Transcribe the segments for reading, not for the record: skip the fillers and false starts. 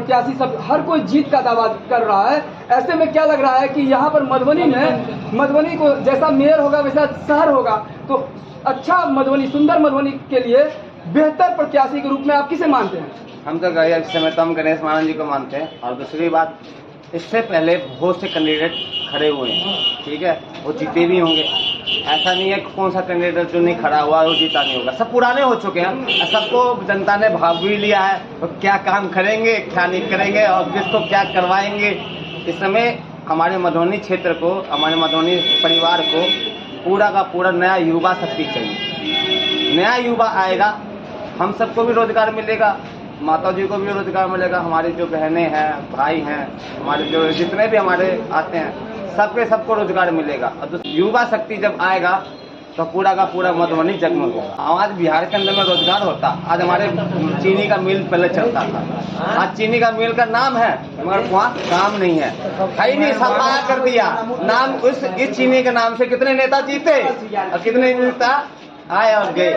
प्रत्याशी सब हर कोई जीत का दावा कर रहा है। ऐसे में क्या लग रहा है कि यहाँ पर मधुबनी को जैसा मेयर होगा वैसा शहर होगा, तो अच्छा मधुबनी, सुंदर मधुबनी के लिए बेहतर प्रत्याशी के रूप में आप किसे मानते हैं? हम तो इस समय तो हम गणेश महाराज जी को मानते हैं। और दूसरी बात, इससे पहले बहुत से कैंडिडेट खड़े हुए हैं, ठीक है, वो जीते भी होंगे। ऐसा नहीं है कि कौन सा कैंडिडेट जो नहीं खड़ा हुआ वो जीता नहीं होगा, सब पुराने हो चुके हैं। सबको जनता ने भाग भी लिया है, तो क्या काम करेंगे क्या नहीं करेंगे और किसको क्या करवाएंगे। इस समय हमारे मधुबनी क्षेत्र को, हमारे मधुबनी परिवार को पूरा का पूरा नया युवा शक्ति चाहिए। नया युवा आएगा, हम सबको भी रोजगार मिलेगा, माता जी को भी रोजगार मिलेगा, हमारी जो बहनें हैं, भाई हैं, हमारे जो जितने भी हमारे आते हैं सबको रोजगार मिलेगा। और तो युवा शक्ति जब आएगा तो पूरा का पूरा मधुबनी जगमग होगा। आज बिहार के अंदर में रोजगार होता, आज हमारे चीनी का मिल पहले चलता था, आज चीनी का मिल का नाम है मगर वहाँ काम नहीं है, ही नहीं, सफाया कर दिया नाम। इस चीनी के नाम से कितने नेता जीते और कितने नेता आए और गए।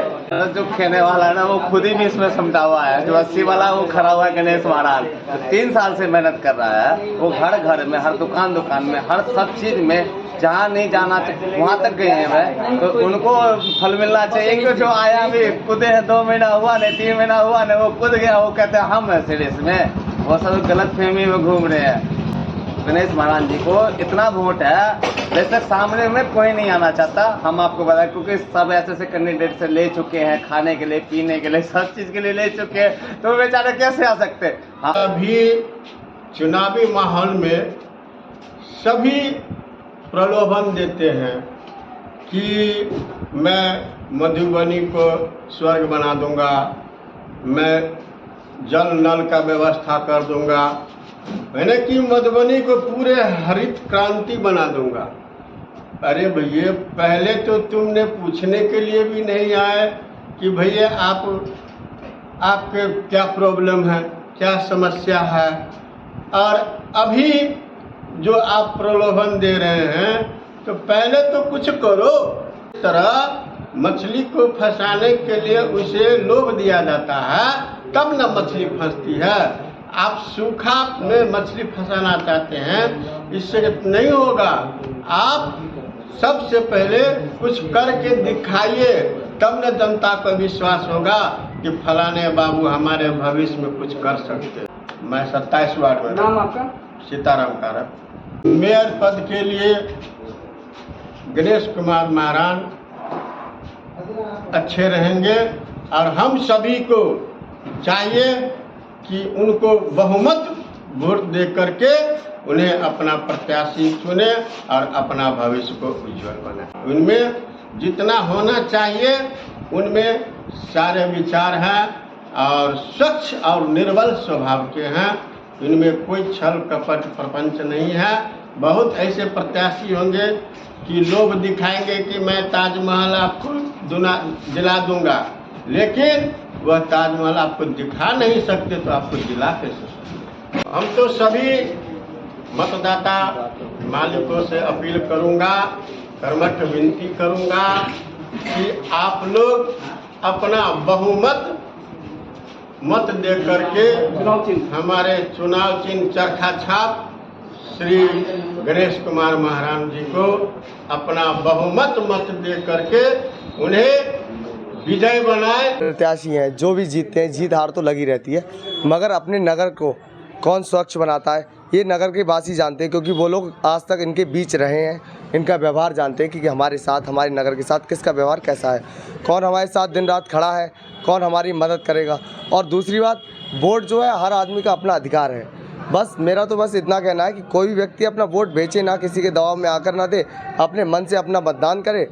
जो कहने वाला है ना वो खुद ही भी इसमें समझा हुआ है। जो 80 वाला वो खड़ा हुआ है गणेश महाराज, 3 साल से मेहनत कर रहा है। वो घर घर में, हर दुकान में, हर सब चीज में जहाँ नहीं जाना चाहिए वहाँ तक गए हैं। तो उनको फल मिलना चाहिए। कि जो आया भी कूदे हैं, 2 महीना हुआ नहीं, 3 महीना हुआ नहीं, वो कूद गया, वो कहते हैं हम है सीरीज में। वो सब गलत फहमी में घूम रहे हैं। गणेश महाराज जी को इतना वोट है, वैसे सामने में कोई नहीं आना चाहता, हम आपको बताएं, क्योंकि सब ऐसे कैंडिडेट से ले चुके हैं, खाने के लिए, पीने के लिए, सब चीज के लिए ले चुके हैं, तो बेचारे कैसे आ सकते हैं। अभी चुनावी माहौल में सभी प्रलोभन देते हैं कि मैं मधुबनी को स्वर्ग बना दूंगा, मैं जल नल का व्यवस्था कर दूंगा, मैंने कि मधुबनी को पूरे हरित क्रांति बना दूंगा। अरे भैया, पहले तो तुमने पूछने के लिए भी नहीं आए कि भैया आपके क्या प्रॉब्लम है, क्या समस्या है। और अभी जो आप प्रलोभन दे रहे हैं, तो पहले तो कुछ करो। इस तरह मछली को फंसाने के लिए उसे लोभ दिया जाता है, तब न मछली फंसती है। आप सूखा में मछली फंसाना चाहते हैं, इससे नहीं होगा। आप सबसे पहले कुछ करके दिखाइए, तब न जनता को विश्वास होगा कि फलाने बाबू हमारे भविष्य में कुछ कर सकते। मैं 27 वार्ड में। नाम आपका? सीताराम कारक। मेयर पद के लिए गणेश कुमार महाराज अच्छे रहेंगे और हम सभी को चाहिए कि उनको बहुमत वोट दे करके उन्हें अपना प्रत्याशी चुने और अपना भविष्य को उज्जवल बनाए। उनमें जितना होना चाहिए उनमें सारे विचार हैं और स्वच्छ और निर्मल स्वभाव के हैं। इनमें कोई छल कपट प्रपंच नहीं है। बहुत ऐसे प्रत्याशी होंगे कि लोग दिखाएंगे कि मैं ताजमहल आपको दिला दूंगा, लेकिन वह ताजमहल आपको दिखा नहीं सकते तो आपको दिला कैसे सकते। हम तो सभी मतदाता मालिकों से अपील करूंगा, कर्मठ विनती करूंगा कि आप लोग अपना बहुमत मत दे करके हमारे चुनाव चिन्ह चरखा छाप श्री गणेश कुमार महाराज जी को अपना बहुमत मत दे करके उन्हें विजय बनाए। प्रत्याशी हैं, जो भी जीतते हैं, जीत हार तो लगी रहती है, मगर अपने नगर को कौन स्वच्छ बनाता है ये नगर के वासी जानते हैं, क्योंकि वो लोग आज तक इनके बीच रहे हैं, इनका व्यवहार जानते हैं कि हमारे साथ, हमारे नगर के साथ किसका व्यवहार कैसा है, कौन हमारे साथ दिन रात खड़ा है, कौन हमारी मदद करेगा। और दूसरी बात, वोट जो है हर आदमी का अपना अधिकार है। बस मेरा तो बस इतना कहना है कि कोई भी व्यक्ति अपना वोट बेचे ना, किसी के दबाव में आकर ना दे, अपने मन से अपना मतदान करे।